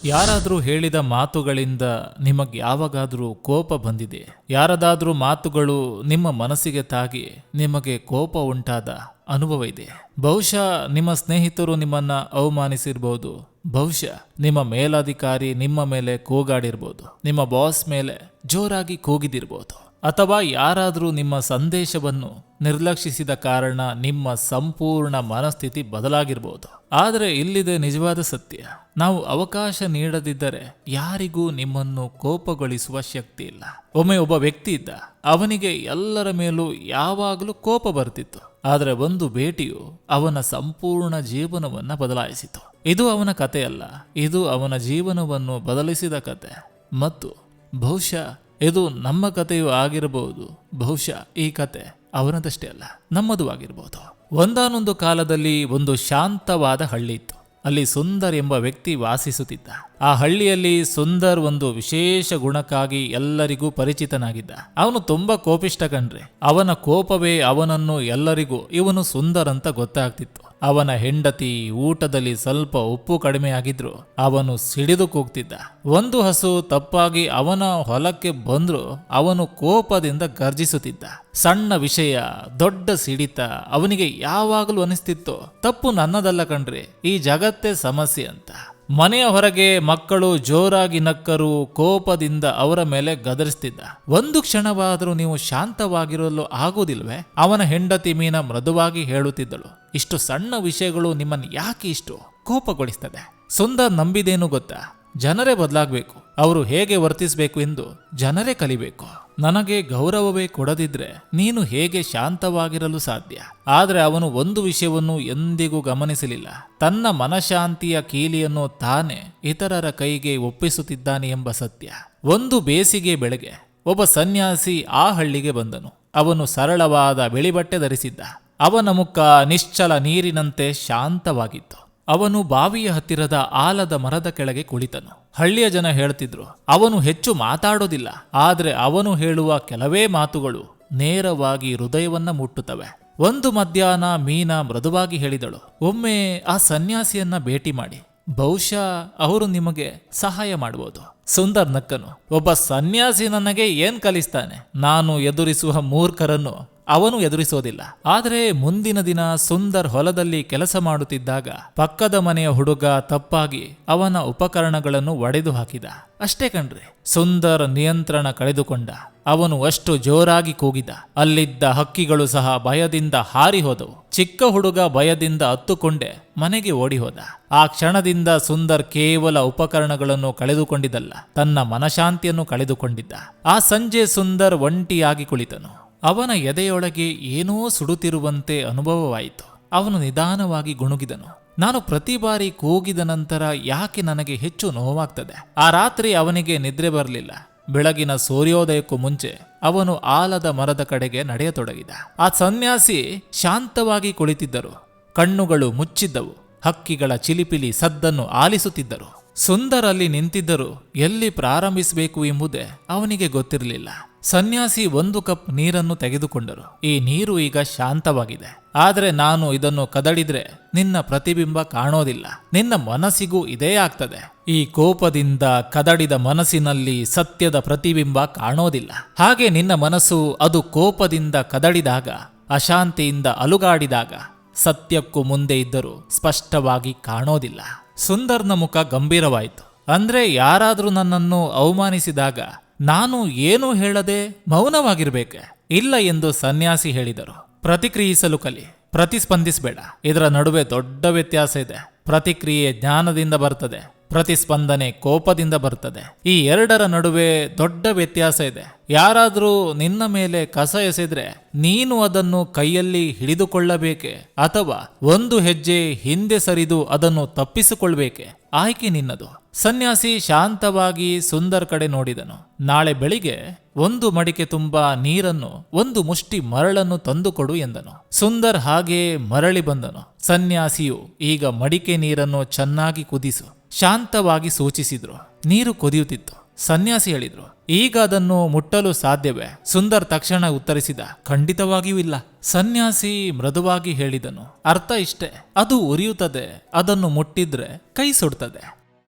ಯಾರಾದರೂ ಹೇಳಿದ ಮಾತುಗಳಿಂದ ನಿಮಗೆ ಯಾವಾಗಾದರೂ ಕೋಪ ಬಂದಿದೆ? ಯಾರದಾದ್ರೂ ಮಾತುಗಳು ನಿಮ್ಮ ಮನಸ್ಸಿಗೆ ತಾಗಿ ನಿಮಗೆ ಕೋಪ ಉಂಟಾದ ಅನುಭವ ಇದೆ? ಬಹುಶಃ ನಿಮ್ಮ ಸ್ನೇಹಿತರು ನಿಮ್ಮನ್ನ ಅವಮಾನಿಸಿರ್ಬೋದು, ಬಹುಶಃ ನಿಮ್ಮ ಮೇಲಧಿಕಾರಿ ನಿಮ್ಮ ಮೇಲೆ ಕೂಗಾಡಿರ್ಬೋದು, ನಿಮ್ಮ ಬಾಸ್ ಮೇಲೆ ಜೋರಾಗಿ ಕೂಗಿದಿರ್ಬೋದು, ಅಥವಾ ಯಾರಾದರೂ ನಿಮ್ಮ ಸಂದೇಶವನ್ನು ನಿರ್ಲಕ್ಷಿಸಿದ ಕಾರಣ ನಿಮ್ಮ ಸಂಪೂರ್ಣ ಮನಸ್ಥಿತಿ ಬದಲಾಗಿರ್ಬೋದು. ಆದರೆ ಇಲ್ಲಿದೆ ನಿಜವಾದ ಸತ್ಯ. ನಾವು ಅವಕಾಶ ನೀಡದಿದ್ದರೆ ಯಾರಿಗೂ ನಿಮ್ಮನ್ನು ಕೋಪಗೊಳಿಸುವ ಶಕ್ತಿ ಇಲ್ಲ. ಒಮ್ಮೆ ಒಬ್ಬ ವ್ಯಕ್ತಿ ಇದ್ದ. ಅವನಿಗೆ ಎಲ್ಲರ ಮೇಲೂ ಯಾವಾಗಲೂ ಕೋಪ ಬರ್ತಿತ್ತು. ಆದರೆ ಒಂದು ಭೇಟಿಯು ಅವನ ಸಂಪೂರ್ಣ ಜೀವನವನ್ನ ಬದಲಾಯಿಸಿತು. ಇದು ಅವನ ಕಥೆಯಲ್ಲ, ಇದು ಅವನ ಜೀವನವನ್ನು ಬದಲಿಸಿದ ಕತೆ. ಮತ್ತು ಬಹುಶಃ ಇದು ನಮ್ಮ ಕಥೆಯೂ ಆಗಿರಬಹುದು. ಬಹುಶಃ ಈ ಕತೆ ಅವನದಷ್ಟೇ ಅಲ್ಲ, ನಮ್ಮದು ಆಗಿರಬಹುದು. ಒಂದಾನೊಂದು ಕಾಲದಲ್ಲಿ ಒಂದು ಶಾಂತವಾದ ಹಳ್ಳಿ ಇತ್ತು. ಅಲ್ಲಿ ಸುಂದರ್ ಎಂಬ ವ್ಯಕ್ತಿ ವಾಸಿಸುತ್ತಿದ್ದ. ಆ ಹಳ್ಳಿಯಲ್ಲಿ ಸುಂದರ್ ಒಂದು ವಿಶೇಷ ಗುಣಕ್ಕಾಗಿ ಎಲ್ಲರಿಗೂ ಪರಿಚಿತನಾಗಿದ್ದ. ಅವನು ತುಂಬಾ ಕೋಪಿಷ್ಟ ಕಣ್ರೆ. ಅವನ ಕೋಪವೇ ಅವನನ್ನು ಎಲ್ಲರಿಗೂ ಇವನು ಸುಂದರ್ ಅಂತ ಗೊತ್ತಾಗ್ತಿತ್ತು. ಅವನ ಹೆಂಡತಿ ಊಟದಲ್ಲಿ ಸ್ವಲ್ಪ ಉಪ್ಪು ಕಡಿಮೆ ಆಗಿದ್ರು ಅವನು ಸಿಡಿದು ಕೂಗ್ತಿದ್ದ. ಒಂದು ಹಸು ತಪ್ಪಾಗಿ ಅವನ ಹೊಲಕ್ಕೆ ಬಂದ್ರು ಅವನು ಕೋಪದಿಂದ ಗರ್ಜಿಸುತ್ತಿದ್ದ. ಸಣ್ಣ ವಿಷಯ, ದೊಡ್ಡ ಸಿಡಿತ, ಅವನಿಗೆ ಯಾವಾಗಲೂ ಅನಿಸ್ತಿತ್ತು, ತಪ್ಪು ನನ್ನದಲ್ಲ ಕಣ್ರಿ, ಈ ಜಗತ್ತೇ ಸಮಸ್ಯೆ ಅಂತ. ಮನೆಯ ಹೊರಗೆ ಮಕ್ಕಳು ಜೋರಾಗಿ ನಕ್ಕರು, ಕೋಪದಿಂದ ಅವರ ಮೇಲೆ ಗದರಿಸ್ತಿದ್ದ. ಒಂದು ಕ್ಷಣವಾದರೂ ನೀವು ಶಾಂತವಾಗಿರಲು ಆಗುವುದಿಲ್ವೇ? ಅವನ ಹೆಂಡತಿ ಮೀನಾ ಮೃದುವಾಗಿ ಹೇಳುತ್ತಿದ್ದಳು, ಇಷ್ಟು ಸಣ್ಣ ವಿಷಯಗಳು ನಿಮ್ಮನ್ನು ಯಾಕೆ ಇಷ್ಟು ಕೋಪಗೊಳಿಸ್ತದೆ? ಸುಂದರ್ ನಂಬಿದೇನು ಗೊತ್ತಾ? ಜನರೇ ಬದಲಾಗಬೇಕು, ಅವರು ಹೇಗೆ ವರ್ತಿಸಬೇಕು ಎಂದು ಜನರೇ ಕಲಿಬೇಕು. ನನಗೆ ಗೌರವವೇ ಕೊಡದಿದ್ರೆ ನೀನು ಹೇಗೆ ಶಾಂತವಾಗಿರಲು ಸಾಧ್ಯ? ಆದರೆ ಅವನು ಒಂದು ವಿಷಯವನ್ನು ಎಂದಿಗೂ ಗಮನಿಸಲಿಲ್ಲ. ತನ್ನ ಮನಶಾಂತಿಯ ಕೀಲಿಯನ್ನು ತಾನೇ ಇತರರ ಕೈಗೆ ಒಪ್ಪಿಸುತ್ತಿದ್ದಾನೆ ಎಂಬ ಸತ್ಯ. ಒಂದು ಬೇಸಿಗೆ ಬೆಳಗ್ಗೆ ಒಬ್ಬ ಸನ್ಯಾಸಿ ಆ ಹಳ್ಳಿಗೆ ಬಂದನು. ಅವನು ಸರಳವಾದ ಬಿಳಿ ಬಟ್ಟೆ ಧರಿಸಿದ್ದ. ಅವನ ಮುಖ ನಿಶ್ಚಲ ನೀರಿನಂತೆ ಶಾಂತವಾಗಿತ್ತು. ಅವನು ಬಾವಿಯ ಹತ್ತಿರದ ಆಲದ ಮರದ ಕೆಳಗೆ ಕುಳಿತನು. ಹಳ್ಳಿಯ ಜನ ಹೇಳ್ತಿದ್ರು, ಅವನು ಹೆಚ್ಚು ಮಾತಾಡೋದಿಲ್ಲ, ಆದರೆ ಅವನು ಹೇಳುವ ಕೆಲವೇ ಮಾತುಗಳು ನೇರವಾಗಿ ಹೃದಯವನ್ನ ಮುಟ್ಟುತ್ತವೆ. ಒಂದು ಮಧ್ಯಾಹ್ನ ಮೀನಾ ಮೃದುವಾಗಿ ಹೇಳಿದಳು, ಒಮ್ಮೆ ಆ ಸನ್ಯಾಸಿಯನ್ನ ಭೇಟಿ ಮಾಡಿ, ಬಹುಶಃ ಅವರು ನಿಮಗೆ ಸಹಾಯ ಮಾಡಬಹುದು. ಸುಂದರ್ ನಕ್ಕನು. ಒಬ್ಬ ಸನ್ಯಾಸಿ ನನಗೆ ಏನ್ ಕಲಿಸ್ತಾನೆ? ನಾನು ಎದುರಿಸುವ ಮೂರ್ಖರನ್ನು ಅವನು ಎದುರಿಸೋದಿಲ್ಲ. ಆದರೆ ಮುಂದಿನ ದಿನ ಸುಂದರ್ ಹೊಲದಲ್ಲಿ ಕೆಲಸ ಮಾಡುತ್ತಿದ್ದಾಗ ಪಕ್ಕದ ಮನೆಯ ಹುಡುಗ ತಪ್ಪಾಗಿ ಅವನ ಉಪಕರಣಗಳನ್ನು ಒಡೆದು ಹಾಕಿದ. ಅಷ್ಟೇ ಕಣ್ರಿ, ಸುಂದರ್ ನಿಯಂತ್ರಣ ಕಳೆದುಕೊಂಡ. ಅವನು ಅಷ್ಟು ಜೋರಾಗಿ ಕೂಗಿದ, ಅಲ್ಲಿದ್ದ ಹಕ್ಕಿಗಳು ಸಹ ಭಯದಿಂದ ಹಾರಿ ಹೋದವು. ಚಿಕ್ಕ ಹುಡುಗ ಭಯದಿಂದ ಹತ್ತುಕೊಂಡೆ ಮನೆಗೆ ಓಡಿ ಹೋದ. ಆ ಕ್ಷಣದಿಂದ ಸುಂದರ್ ಕೇವಲ ಉಪಕರಣಗಳನ್ನು ಕಳೆದುಕೊಂಡಿದ್ದಲ್ಲ, ತನ್ನ ಮನಶಾಂತಿಯನ್ನು ಕಳೆದುಕೊಂಡಿದ್ದ. ಆ ಸಂಜೆ ಸುಂದರ್ ಒಂಟಿಯಾಗಿ ಕುಳಿತನು. ಅವನ ಎದೆಯೊಳಗೆ ಏನೋ ಸುಡುತ್ತಿರುವಂತೆ ಅನುಭವವಾಯಿತು. ಅವನು ನಿಧಾನವಾಗಿ ಗುಣುಗಿದನು. ನಾನು ಪ್ರತಿ ಬಾರಿ ಕೂಗಿದ ನಂತರ ಯಾಕೆ ನನಗೆ ಹೆಚ್ಚು ನೋವಾಗ್ತದೆ? ಆ ರಾತ್ರಿ ಅವನಿಗೆ ನಿದ್ರೆ ಬರಲಿಲ್ಲ. ಬೆಳಗಿನ ಸೂರ್ಯೋದಯಕ್ಕೂ ಮುಂಚೆ ಅವನು ಆಲದ ಮರದ ಕಡೆಗೆ ನಡೆಯತೊಡಗಿದ. ಆ ಸನ್ಯಾಸಿ ಶಾಂತವಾಗಿ ಕುಳಿತಿದ್ದರು. ಕಣ್ಣುಗಳು ಮುಚ್ಚಿದ್ದವು. ಹಕ್ಕಿಗಳ ಚಿಲಿಪಿಲಿ ಸದ್ದನ್ನು ಆಲಿಸುತ್ತಿದ್ದರು. ಸುಂದರ್ ಅಲ್ಲಿ ನಿಂತಿದ್ದರು. ಎಲ್ಲಿ ಪ್ರಾರಂಭಿಸಬೇಕು ಎಂಬುದೇ ಅವನಿಗೆ ಗೊತ್ತಿರಲಿಲ್ಲ. ಸನ್ಯಾಸಿ ಒಂದು ಕಪ್ ನೀರನ್ನು ತೆಗೆದುಕೊಂಡರು. ಈ ನೀರು ಈಗ ಶಾಂತವಾಗಿದೆ, ಆದರೆ ನಾನು ಇದನ್ನು ಕದಡಿದ್ರೆ ನಿನ್ನ ಪ್ರತಿಬಿಂಬ ಕಾಣೋದಿಲ್ಲ. ನಿನ್ನ ಮನಸ್ಸಿಗೂ ಇದೇ ಆಗ್ತದೆ. ಈ ಕೋಪದಿಂದ ಕದಡಿದ ಮನಸ್ಸಿನಲ್ಲಿ ಸತ್ಯದ ಪ್ರತಿಬಿಂಬ ಕಾಣೋದಿಲ್ಲ. ಹಾಗೆ ನಿನ್ನ ಮನಸ್ಸು ಅದು ಕೋಪದಿಂದ ಕದಡಿದಾಗ, ಅಶಾಂತಿಯಿಂದ ಅಲುಗಾಡಿದಾಗ ಸತ್ಯಕ್ಕೂ ಮುಂದೆ ಇದ್ದರೂ ಸ್ಪಷ್ಟವಾಗಿ ಕಾಣೋದಿಲ್ಲ. ಸುಂದರ್ನ ಮುಖ ಗಂಭೀರವಾಯಿತು. ಅಂದ್ರೆ ಯಾರಾದ್ರೂ ನನ್ನನ್ನು ಅವಮಾನಿಸಿದಾಗ ನಾನು ಏನೂ ಹೇಳದೆ ಮೌನವಾಗಿರ್ಬೇಕೆ? ಇಲ್ಲ ಎಂದು ಸನ್ಯಾಸಿ ಹೇಳಿದರು. ಪ್ರತಿಕ್ರಿಯಿಸಲು ಕಲಿ, ಪ್ರತಿಸ್ಪಂದಿಸಬೇಡ. ಇದರ ನಡುವೆ ದೊಡ್ಡ ವ್ಯತ್ಯಾಸ ಇದೆ. ಪ್ರತಿಕ್ರಿಯೆ ಜ್ಞಾನದಿಂದ ಬರ್ತದೆ, ಪ್ರತಿಸ್ಪಂದನೆ ಕೋಪದಿಂದ ಬರ್ತದೆ. ಈ ಎರಡರ ನಡುವೆ ದೊಡ್ಡ ವ್ಯತ್ಯಾಸ ಇದೆ. ಯಾರಾದ್ರೂ ನಿನ್ನ ಮೇಲೆ ಕಸ ಎಸೆದ್ರೆ ನೀನು ಅದನ್ನು ಕೈಯಲ್ಲಿ ಹಿಡಿದುಕೊಳ್ಳಬೇಕೆ ಅಥವಾ ಒಂದು ಹೆಜ್ಜೆ ಹಿಂದೆ ಸರಿದು ಅದನ್ನು ತಪ್ಪಿಸಿಕೊಳ್ಬೇಕೆ? ಆಯ್ಕೆ ನಿನ್ನದು. ಸನ್ಯಾಸಿ ಶಾಂತವಾಗಿ ಸುಂದರ್ ಕಡೆ ನೋಡಿದನು. ನಾಳೆ ಬೆಳಿಗ್ಗೆ ಒಂದು ಮಡಿಕೆ ತುಂಬಾ ನೀರನ್ನು, ಒಂದು ಮುಷ್ಟಿ ಮರಳನ್ನು ತಂದುಕೊಡು ಎಂದನು. ಸುಂದರ್ ಹಾಗೆ ಮರಳಿ ಬಂದನು. ಸನ್ಯಾಸಿಯು ಈಗ ಮಡಿಕೆ ನೀರನ್ನು ಚೆನ್ನಾಗಿ ಕುದಿಸು ಶಾಂತವಾಗಿ ಸೂಚಿಸಿದ್ರು. ನೀರು ಕುದಿಯುತ್ತಿತ್ತು. ಸನ್ಯಾಸಿ ಹೇಳಿದ್ರು, ಈಗ ಅದನ್ನು ಮುಟ್ಟಲು ಸಾಧ್ಯವೇ? ಸುಂದರ್ ತಕ್ಷಣ ಉತ್ತರಿಸಿದ, ಖಂಡಿತವಾಗಿಯೂ ಇಲ್ಲ. ಸನ್ಯಾಸಿ ಮೃದುವಾಗಿ ಹೇಳಿದನು, ಅರ್ಥ ಇಷ್ಟೇ, ಅದು ಉರಿಯುತ್ತದೆ, ಅದನ್ನು ಮುಟ್ಟಿದ್ರೆ ಕೈ ಸುಡ್ತದೆ.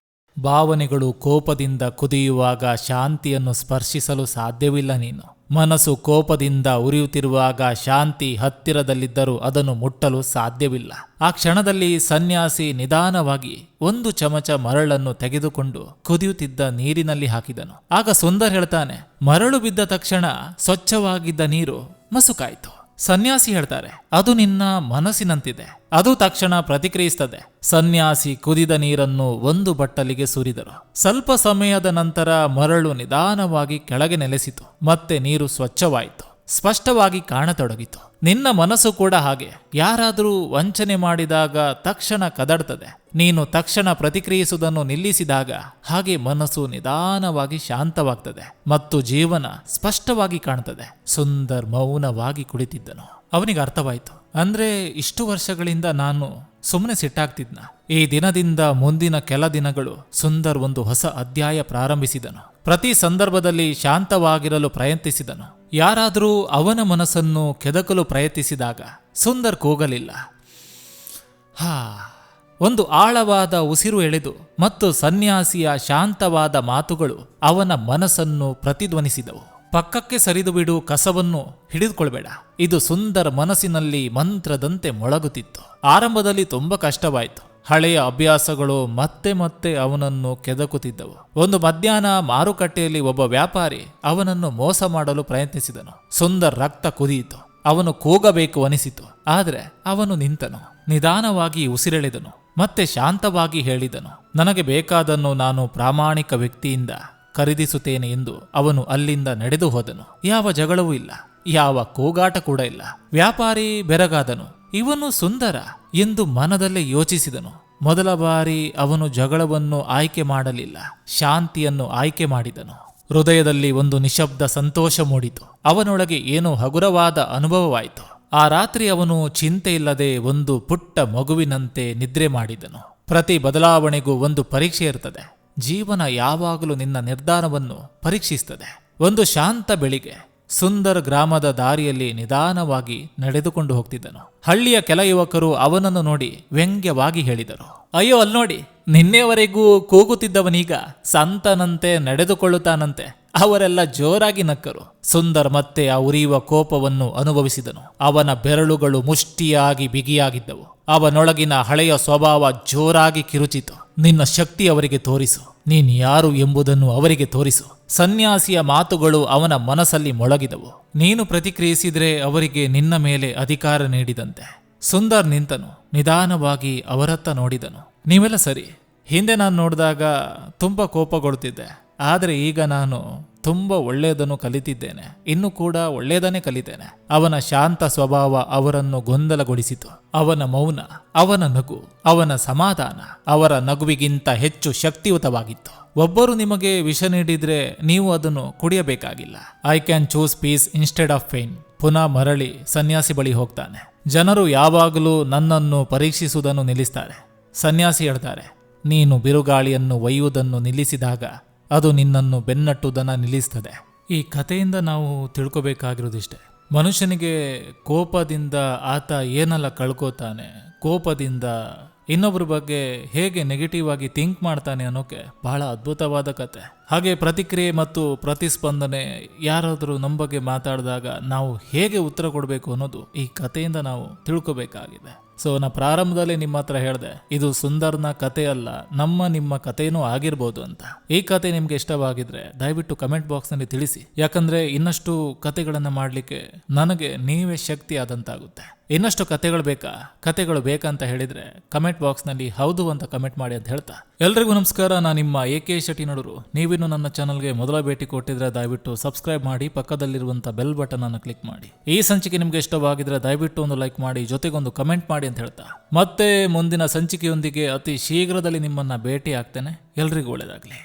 ಭಾವನೆಗಳು ಕೋಪದಿಂದ ಕುದಿಯುವಾಗ ಶಾಂತಿಯನ್ನು ಸ್ಪರ್ಶಿಸಲು ಸಾಧ್ಯವಿಲ್ಲ. ನೀನು ಮನಸ್ಸು ಕೋಪದಿಂದ ಉರಿಯುತ್ತಿರುವಾಗ ಶಾಂತಿ ಹತ್ತಿರದಲ್ಲಿದ್ದರೂ ಅದನ್ನು ಮುಟ್ಟಲು ಸಾಧ್ಯವಿಲ್ಲ. ಆ ಕ್ಷಣದಲ್ಲಿ ಸನ್ಯಾಸಿ ನಿಧಾನವಾಗಿ ಒಂದು ಚಮಚ ಮರಳನ್ನು ತೆಗೆದುಕೊಂಡು ಕುದಿಯುತ್ತಿದ್ದ ನೀರಿನಲ್ಲಿ ಹಾಕಿದನು. ಆಗ ಸುಂದರ್ ಹೇಳ್ತಾನೆ, ಮರಳು ಬಿದ್ದ ತಕ್ಷಣ ಸ್ವಚ್ಛವಾಗಿದ್ದ ನೀರು ಮಸುಕಾಯಿತು. ಸನ್ಯಾಸಿ ಹೇಳ್ತಾರೆ, ಅದು ನಿನ್ನ ಮನಸ್ಸಿನಂತಿದೆ, ಅದು ತಕ್ಷಣ ಪ್ರತಿಕ್ರಿಯಿಸ್ತದೆ. ಸನ್ಯಾಸಿ ಕುದಿದ ನೀರನ್ನು ಒಂದು ಬಟ್ಟಲಿಗೆ ಸುರಿದರು. ಸ್ವಲ್ಪ ಸಮಯದ ನಂತರ ಮರಳು ನಿಧಾನವಾಗಿ ಕೆಳಗೆ ನೆಲೆಸಿತು. ಮತ್ತೆ ನೀರು ಸ್ವಚ್ಛವಾಯಿತು, ಸ್ಪಷ್ಟವಾಗಿ ಕಾಣತೊಡಗಿತು. ನಿನ್ನ ಮನಸ್ಸು ಕೂಡ ಹಾಗೆ. ಯಾರಾದರೂ ವಂಚನೆ ಮಾಡಿದಾಗ ತಕ್ಷಣ ಕದಡ್ತದೆ. ನೀನು ತಕ್ಷಣ ಪ್ರತಿಕ್ರಿಯಿಸುವುದನ್ನು ನಿಲ್ಲಿಸಿದಾಗ ಹಾಗೆ ಮನಸ್ಸು ನಿಧಾನವಾಗಿ ಶಾಂತವಾಗ್ತದೆ ಮತ್ತು ಜೀವನ ಸ್ಪಷ್ಟವಾಗಿ ಕಾಣ್ತದೆ. ಸುಂದರ್ ಮೌನವಾಗಿ ಕುಳಿತಿದ್ದನು. ಅವನಿಗೆ ಅರ್ಥವಾಯಿತು. ಅಂದ್ರೆ ಇಷ್ಟು ವರ್ಷಗಳಿಂದ ನಾನು ಸುಮ್ಮನೆ ಸಿಟ್ಟಾಗ್ತಿದ್ನ. ಈ ದಿನದಿಂದ ಮುಂದಿನ ಕೆಲ ದಿನಗಳು ಸುಂದರ್ ಒಂದು ಹೊಸ ಅಧ್ಯಾಯ ಪ್ರಾರಂಭಿಸಿದನು. ಪ್ರತಿ ಸಂದರ್ಭದಲ್ಲಿ ಶಾಂತವಾಗಿರಲು ಪ್ರಯತ್ನಿಸಿದನು. ಯಾರಾದರೂ ಅವನ ಮನಸ್ಸನ್ನು ಕೆದಕಲು ಪ್ರಯತ್ನಿಸಿದಾಗ ಸುಂದರ್ ಕೂಗಲಿಲ್ಲ. ಒಂದು ಆಳವಾದ ಉಸಿರು ಎಳೆದು ಮತ್ತು ಸನ್ಯಾಸಿಯ ಶಾಂತವಾದ ಮಾತುಗಳು ಅವನ ಮನಸ್ಸನ್ನು ಪ್ರತಿಧ್ವನಿಸಿದವು. ಪಕ್ಕಕ್ಕೆ ಸರಿದು ಬಿಡು, ಕಸವನ್ನು ಹಿಡಿದುಕೊಳ್ಬೇಡ. ಇದು ಸುಂದರ್ ಮನಸ್ಸಿನಲ್ಲಿ ಮಂತ್ರದಂತೆ ಮೊಳಗುತ್ತಿತ್ತು. ಆರಂಭದಲ್ಲಿ ತುಂಬಾ ಕಷ್ಟವಾಯಿತು. ಹಳೆಯ ಅಭ್ಯಾಸಗಳು ಮತ್ತೆ ಮತ್ತೆ ಅವನನ್ನು ಕೆದಕುತ್ತಿದ್ದವು. ಒಂದು ಮಧ್ಯಾಹ್ನ ಮಾರುಕಟ್ಟೆಯಲ್ಲಿ ಒಬ್ಬ ವ್ಯಾಪಾರಿ ಅವನನ್ನು ಮೋಸ ಮಾಡಲು ಪ್ರಯತ್ನಿಸಿದನು. ಸುಂದರ್ ರಕ್ತ ಕುದಿಯಿತು. ಅವನು ಕೂಗಬೇಕು ಅನಿಸಿತು. ಆದರೆ ಅವನು ನಿಂತನು. ನಿಧಾನವಾಗಿ ಉಸಿರೆಳೆದನು. ಮತ್ತೆ ಶಾಂತವಾಗಿ ಹೇಳಿದನು, ನನಗೆ ಬೇಕಾದನ್ನು ನಾನು ಪ್ರಾಮಾಣಿಕ ವ್ಯಕ್ತಿಯಿಂದ ಖರೀದಿಸುತ್ತೇನೆ ಎಂದು ಅವನು ಅಲ್ಲಿಂದ ನಡೆದು ಹೋದನು. ಯಾವ ಜಗಳವೂ ಇಲ್ಲ, ಯಾವ ಕೂಗಾಟ ಕೂಡ ಇಲ್ಲ. ವ್ಯಾಪಾರಿ ಬೆರಗಾದನು. ಇವನು ಸುಂದರ ಎಂದು ಮನದಲ್ಲೇ ಯೋಚಿಸಿದನು. ಮೊದಲ ಬಾರಿ ಅವನು ಜಗಳವನ್ನು ಆಯ್ಕೆ ಮಾಡಲಿಲ್ಲ, ಶಾಂತಿಯನ್ನು ಆಯ್ಕೆ ಮಾಡಿದನು. ಹೃದಯದಲ್ಲಿ ಒಂದು ನಿಶಬ್ದ ಸಂತೋಷ ಮೂಡಿತು. ಅವನೊಳಗೆ ಏನೋ ಹಗುರವಾದ ಅನುಭವವಾಯಿತು. ಆ ರಾತ್ರಿ ಅವನು ಚಿಂತೆಯಿಲ್ಲದೆ ಒಂದು ಪುಟ್ಟ ಮಗುವಿನಂತೆ ನಿದ್ರೆ ಮಾಡಿದನು. ಪ್ರತಿ ಬದಲಾವಣೆಗೂ ಒಂದು ಪರೀಕ್ಷೆ ಇರ್ತದೆ. ಜೀವನ ಯಾವಾಗಲೂ ನಿನ್ನ ನಿರ್ಧಾರವನ್ನು ಪರೀಕ್ಷಿಸ್ತದೆ. ಒಂದು ಶಾಂತ ಬೆಳಿಗ್ಗೆ ಸುಂದರ್ ಗ್ರಾಮದ ದಾರಿಯಲ್ಲಿ ನಿಧಾನವಾಗಿ ನಡೆದುಕೊಂಡು ಹೋಗ್ತಿದ್ದನು. ಹಳ್ಳಿಯ ಕೆಲ ಯುವಕರು ಅವನನ್ನು ನೋಡಿ ವ್ಯಂಗ್ಯವಾಗಿ ಹೇಳಿದರು, ಅಯ್ಯೋ ಅಲ್ನೋಡಿ, ನಿನ್ನೆವರೆಗೂ ಕೂಗುತ್ತಿದ್ದವನೀಗ ಸಂತನಂತೆ ನಡೆದುಕೊಳ್ಳುತ್ತಾನಂತೆ. ಅವರೆಲ್ಲ ಜೋರಾಗಿ ನಕ್ಕರು. ಸುಂದರ್ ಮತ್ತೆ ಆ ಉರಿಯುವ ಕೋಪವನ್ನು ಅನುಭವಿಸಿದನು. ಅವನ ಬೆರಳುಗಳು ಮುಷ್ಟಿಯಾಗಿ ಬಿಗಿಯಾಗಿದ್ದವು. ಅವನೊಳಗಿನ ಹಳೆಯ ಸ್ವಭಾವ ಜೋರಾಗಿ ಕಿರುಚಿತು. ನಿನ್ನ ಶಕ್ತಿ ಅವರಿಗೆ ತೋರಿಸು, ನೀನ್ ಯಾರು ಎಂಬುದನ್ನು ಅವರಿಗೆ ತೋರಿಸು. ಸನ್ಯಾಸಿಯ ಮಾತುಗಳು ಅವನ ಮನಸ್ಸಲ್ಲಿ ಮೊಳಗಿದವು. ನೀನು ಪ್ರತಿಕ್ರಿಯಿಸಿದ್ರೆ ಅವರಿಗೆ ನಿನ್ನ ಮೇಲೆ ಅಧಿಕಾರ ನೀಡಿದಂತೆ. ಸುಂದರ್ ನಿಂತನು. ನಿಧಾನವಾಗಿ ಅವರತ್ತ ನೋಡಿದನು. ನೀವೆಲ್ಲ ಸರಿ. ಹಿಂದೆ ನಾನು ನೋಡಿದಾಗ ತುಂಬ ಕೋಪಗೊಳ್ತಿದ್ದೆ. ಆದರೆ ಈಗ ನಾನು ತುಂಬ ಒಳ್ಳೆಯದನ್ನು ಕಲಿತಿದ್ದೇನೆ. ಇನ್ನೂ ಕೂಡ ಒಳ್ಳೆಯದನ್ನೇ ಕಲಿತೇನೆ. ಅವನ ಶಾಂತ ಸ್ವಭಾವ ಅವರನ್ನು ಗೊಂದಲಗೊಳಿಸಿತು. ಅವನ ಮೌನ, ಅವನ ನಗು, ಅವನ ಸಮಾಧಾನ ಅವರ ನಗುವಿಗಿಂತ ಹೆಚ್ಚು ಶಕ್ತಿಯುತವಾಗಿತ್ತು. ಒಬ್ಬರು ನಿಮಗೆ ವಿಷ ನೀಡಿದ್ರೆ ನೀವು ಅದನ್ನು ಕುಡಿಯಬೇಕಾಗಿಲ್ಲ. I can choose peace instead of pain. ಪುನಃ ಮರಳಿ ಸನ್ಯಾಸಿ ಬಳಿ ಹೋಗ್ತಾನೆ. ಜನರು ಯಾವಾಗಲೂ ನನ್ನನ್ನು ಪರೀಕ್ಷಿಸುವುದನ್ನು ನಿಲ್ಲಿಸ್ತಾರೆ. ಸನ್ಯಾಸಿ ಹೇಳ್ತಾರೆ, ನೀನು ಬಿರುಗಾಳಿಯನ್ನು ಒಯ್ಯುವುದನ್ನು ನಿಲ್ಲಿಸಿದಾಗ ಅದು ನಿನ್ನನ್ನು ಬೆನ್ನಟ್ಟುವುದನ್ನು ನಿಲ್ಲಿಸ್ತದೆ. ಈ ಕಥೆಯಿಂದ ನಾವು ತಿಳ್ಕೋಬೇಕಾಗಿರೋದಿಷ್ಟೇ. ಮನುಷ್ಯನಿಗೆ ಕೋಪದಿಂದ ಆತ ಏನೆಲ್ಲ ಕಳ್ಕೋತಾನೆ, ಕೋಪದಿಂದ ಇನ್ನೊಬ್ಬರ ಬಗ್ಗೆ ಹೇಗೆ ನೆಗೆಟಿವ್ ಆಗಿ ಥಿಂಕ್ ಮಾಡ್ತಾನೆ ಅನ್ನೋಕೆ ಬಹಳ ಅದ್ಭುತವಾದ ಕತೆ. ಹಾಗೆ ಪ್ರತಿಕ್ರಿಯೆ ಮತ್ತು ಪ್ರತಿಸ್ಪಂದನೆ, ಯಾರಾದರೂ ನಮ್ಮ ಬಗ್ಗೆ ಮಾತಾಡಿದಾಗ ನಾವು ಹೇಗೆ ಉತ್ತರ ಕೊಡಬೇಕು ಅನ್ನೋದು ಈ ಕಥೆಯಿಂದ ನಾವು ತಿಳ್ಕೋಬೇಕಾಗಿದೆ. ಸೊ ನಾ ಪ್ರಾರಂಭದಲ್ಲಿ ನಿಮ್ಮ ಹತ್ರ ಹೇಳಿದೆ, ಇದು ಸುಂದರ್ನ ಕತೆ ಅಲ್ಲ, ನಿಮ್ಮ ಕಥೆನೂ ಆಗಿರ್ಬೋದು ಅಂತ. ಈ ಕತೆ ನಿಮ್ಗೆ ಇಷ್ಟವಾಗಿದ್ರೆ ದಯವಿಟ್ಟು ಕಮೆಂಟ್ ಬಾಕ್ಸ್ನಲ್ಲಿ ತಿಳಿಸಿ. ಯಾಕಂದ್ರೆ ಇನ್ನಷ್ಟು ಕತೆಗಳನ್ನು ಮಾಡಲಿಕ್ಕೆ ನನಗೆ ನೀವೇ ಶಕ್ತಿ ಆದಂತಾಗುತ್ತೆ. ಇನ್ನಷ್ಟು ಕತೆಗಳು ಬೇಕಂತ ಹೇಳಿದ್ರೆ ಕಮೆಂಟ್ ಬಾಕ್ಸ್ನಲ್ಲಿ ಹೌದು ಅಂತ ಕಮೆಂಟ್ ಮಾಡಿ ಅಂತ ಹೇಳ್ತಾ ಎಲ್ರಿಗೂ ನಮಸ್ಕಾರ. ನಾನು ನಿಮ್ಮ AK ಶೆಟ್ಟಿನವರು. ನೀವಿನ್ನು ನನ್ನ ಚಾನಲ್ಗೆ ಮೊದಲ ಭೇಟಿ ಕೊಟ್ಟಿದ್ರೆ ದಯವಿಟ್ಟು ಸಬ್ಸ್ಕ್ರೈಬ್ ಮಾಡಿ, ಪಕ್ಕದಲ್ಲಿರುವಂಥ ಬೆಲ್ ಬಟನ್ ಅನ್ನು ಕ್ಲಿಕ್ ಮಾಡಿ. ಈ ಸಂಚಿಕೆ ನಿಮ್ಗೆ ಇಷ್ಟವಾಗಿದ್ರೆ ದಯವಿಟ್ಟು ಒಂದು ಲೈಕ್ ಮಾಡಿ, ಜೊತೆಗೊಂದು ಕಮೆಂಟ್ ಮಾಡಿ ಅಂತ ಹೇಳ್ತಾ ಮತ್ತೆ ಮುಂದಿನ ಸಂಚಿಕೆಯೊಂದಿಗೆ ಅತಿ ಶೀಘ್ರದಲ್ಲಿ ನಿಮ್ಮನ್ನ ಭೇಟಿ ಆಗ್ತೇನೆ. ಎಲ್ರಿಗೂ ಒಳ್ಳೆಯದಾಗಲಿ.